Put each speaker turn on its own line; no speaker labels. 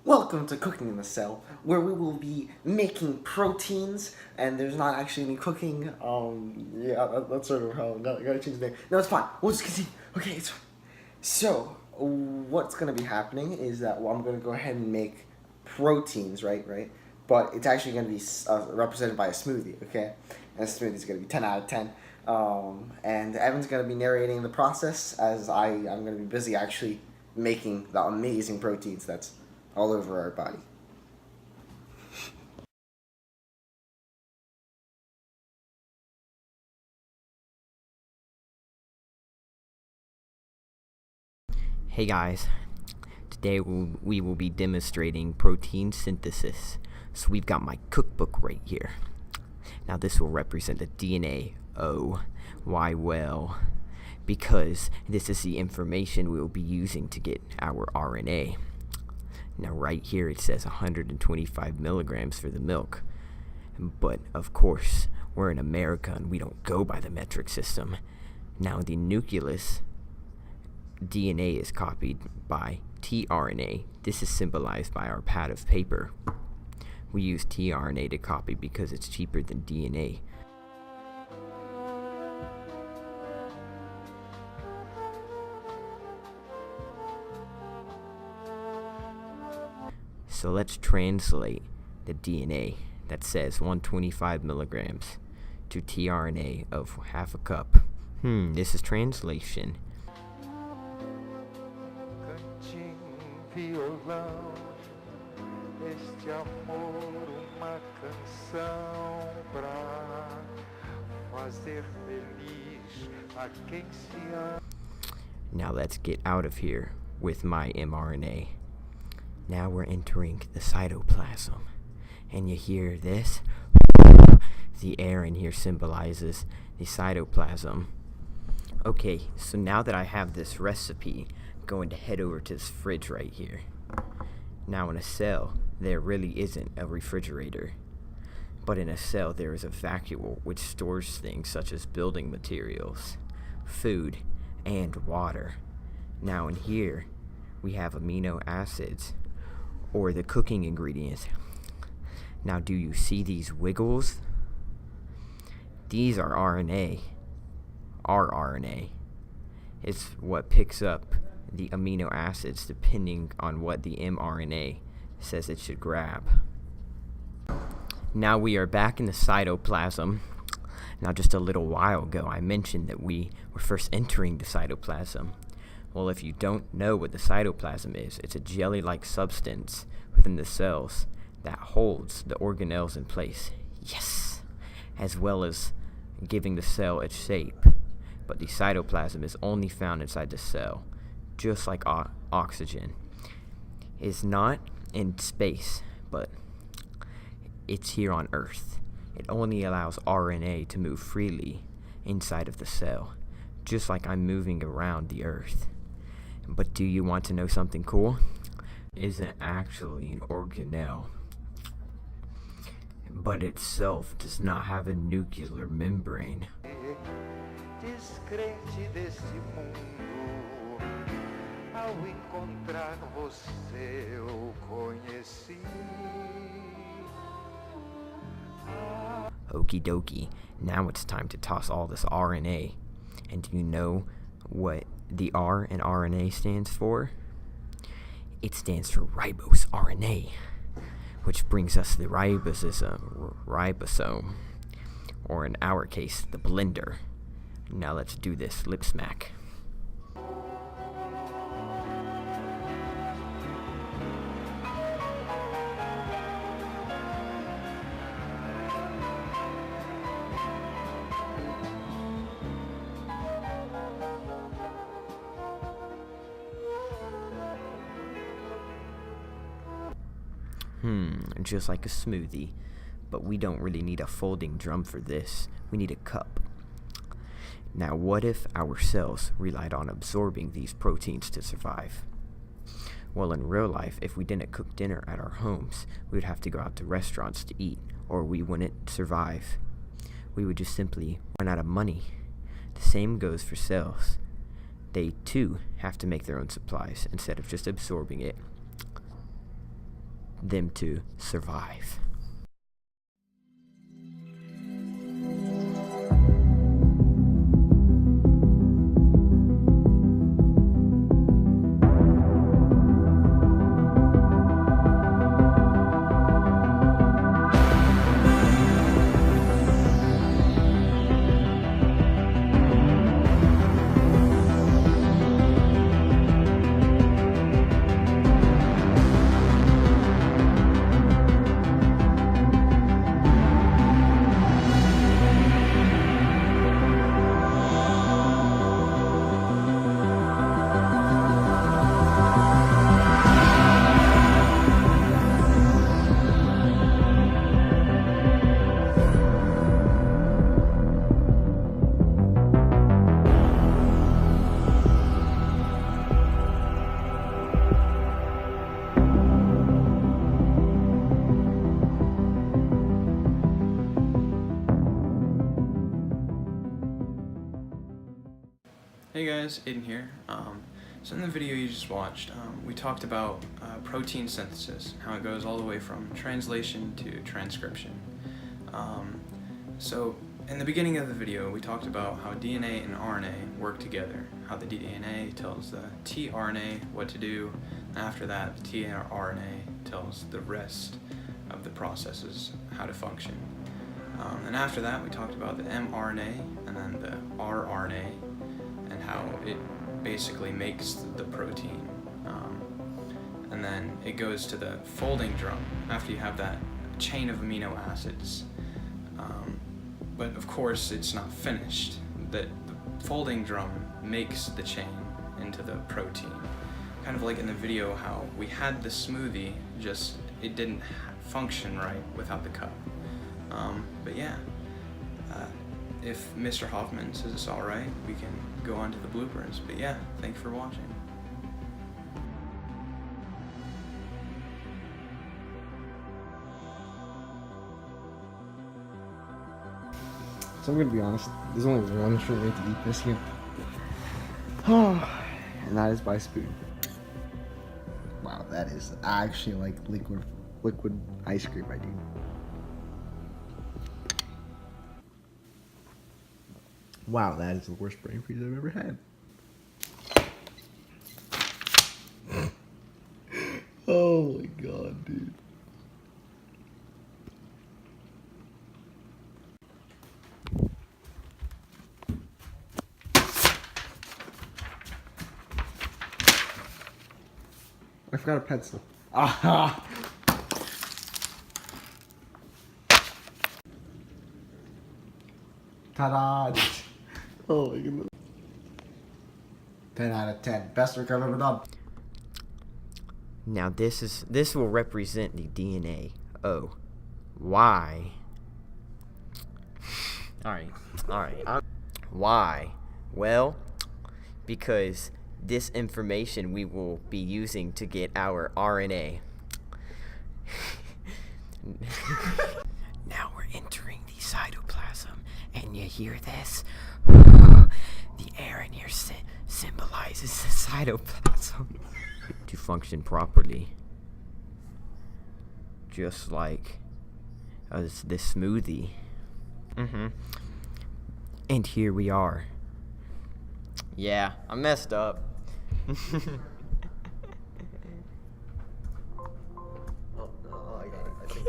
Welcome to Cooking in the Cell, where we will be making proteins, and there's not actually any cooking. That's sort of how I gotta change the name. No, it's fine. We'll just continue. Okay, it's fine. So, what's gonna be happening is that I'm gonna go ahead and make proteins, right? But it's actually gonna be represented by a smoothie, okay? And the smoothie's gonna be 10 out of 10. And Evan's gonna be narrating the process as I'm gonna be busy actually making the amazing proteins that's all over our body.
Hey guys, today we will be demonstrating protein synthesis. So we've got my cookbook right here. Now this will represent the DNA. Oh, why well? Because this is the information we will be using to get our RNA. Now right here it says 125 milligrams for the milk. But of course, we're in America and we don't go by the metric system. Now the nucleus DNA is copied by tRNA. This is symbolized by our pad of paper. We use tRNA to copy because it's cheaper than DNA. So let's translate the DNA that says 125 milligrams to tRNA of half a cup. This is translation.
Violão, este amor uma canção pra fazer feliz a quem se ama.
Now let's get out of here with my mRNA. Now we're entering the cytoplasm. And you hear this? The air in here symbolizes the cytoplasm. Okay, so now that I have this recipe, I'm going to head over to this fridge right here. Now in a cell, there really isn't a refrigerator. But in a cell, there is a vacuole which stores things such as building materials, food, and water. Now in here, we have amino acids, or the cooking ingredients. Now do you see these wiggles? These are RNA. Our RNA. It's what picks up the amino acids depending on what the mRNA says it should grab. Now we are back in the cytoplasm. Now just a little while ago I mentioned that we were first entering the cytoplasm. Well, if you don't know what the cytoplasm is, it's a jelly-like substance within the cells that holds the organelles in place. Yes! As well as giving the cell its shape. But the cytoplasm is only found inside the cell, just like oxygen. It's not in space, but it's here on Earth. It only allows RNA to move freely inside of the cell, just like I'm moving around the Earth. But do you want to know something cool? It isn't actually an organelle, but itself does not have a nuclear membrane.
Descrente deste mundo, ao encontrar você eu conheci.
Okie dokie, now it's time to toss all this RNA. And do you know what the R in RNA stands for? It stands for ribose RNA, which brings us the ribosome, or in our case, the blender. Now let's do this lip smack. Just like a smoothie, but we don't really need a folding drum for this. We need a cup. Now, what if our cells relied on absorbing these proteins to survive? Well, in real life, if we didn't cook dinner at our homes, we would have to go out to restaurants to eat, or we wouldn't survive. We would just simply run out of money. The same goes for cells. They, too, have to make their own supplies instead of just absorbing it. them to survive.
Hey guys, Aiden here. So in the video you just watched, we talked about protein synthesis, how it goes all the way from translation to transcription. So in the beginning of the video we talked about how DNA and RNA work together, how the DNA tells the tRNA what to do, and after that the tRNA tells the rest of the processes how to function. And after that we talked about the mRNA and then the rRNA, and how it basically makes the protein. And then it goes to the folding drum after you have that chain of amino acids. But of course it's not finished. The folding drum makes the chain into the protein. Kind of like in the video how we had the smoothie, just it didn't function right without the cup. But yeah. If Mr. Hoffman says it's alright, we can go on to the bloopers. But yeah, thanks for watching.
So I'm gonna be honest, there's only one true way to eat this here. And that is by spoon. Wow, that is actually like liquid ice cream, my dude. Wow, that is the worst brain freeze I've ever had. Oh my god, dude. I forgot a pencil. Aha! Ta-da! Oh my goodness. 10 out of 10. Best work I've ever done.
Now this will represent the DNA. Oh, why? All right. Why? Well, because this information we will be using to get our RNA. Now we're entering the cytoplasm, and you hear this? The air in here symbolizes the cytoplasm to function properly. Just like this smoothie. And here we are. Yeah, I messed up.
Oh no, I got it. I think